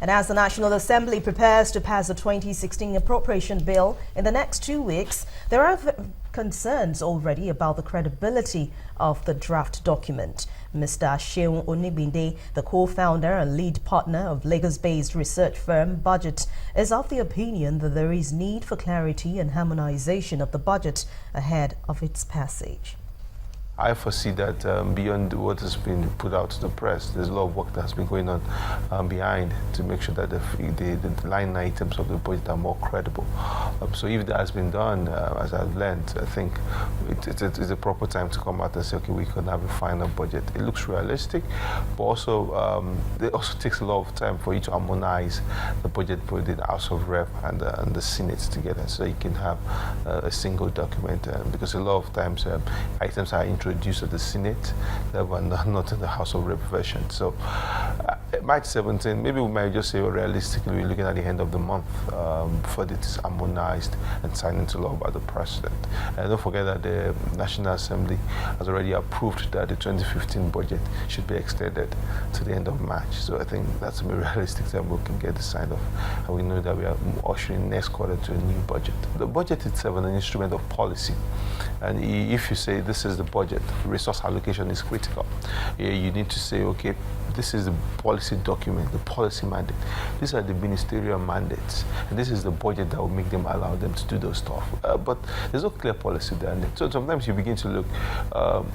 And as the National Assembly prepares to pass the 2016 appropriation bill in the next 2 weeks, there are concerns already about the credibility of the draft document. Mr. Onigbinde, the co-founder and lead partner of Lagos-based research firm Budget, is of the opinion that there is need for clarity and harmonization of the budget ahead of its passage. I foresee that beyond what has been put out to the press, there's a lot of work that has been going on behind to make sure that the line items of the budget are more credible. So if that has been done, as I've learned, I think it's a proper time to come out and say, okay, we can have a final budget. It looks realistic, but also it also takes a lot of time for you to harmonize the budget for the House of Rep and the Senate together, so you can have a single document. Because a lot of times items are introduced at the Senate level and not in the House of Rep version. So March 17, maybe we might just say realistically we're looking at the end of the month for this harmonized and signed into law by the President. And don't forget that the National Assembly has already approved that the 2015 budget should be extended to the end of March. So I think that's a realistic time we can get this signed off, and we know that we are ushering next quarter to a new budget. The budget itself is an instrument of policy, and if you say this is the budget, resource allocation is critical. You need to say, okay, this is the policy document, the policy mandate. These are the ministerial mandates, and this is the budget that will make them allow them to do those stuff. But there's no clear policy there. So sometimes you begin to look,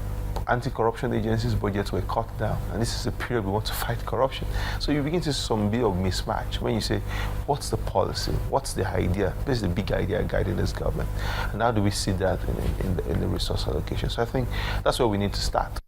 anti-corruption agencies' budgets were cut down, and this is a period we want to fight corruption. So you begin to see some bit of mismatch when you say, what's the policy? What's the idea? This is the big idea guiding this government. And how do we see that in the resource allocation? So I think that's where we need to start.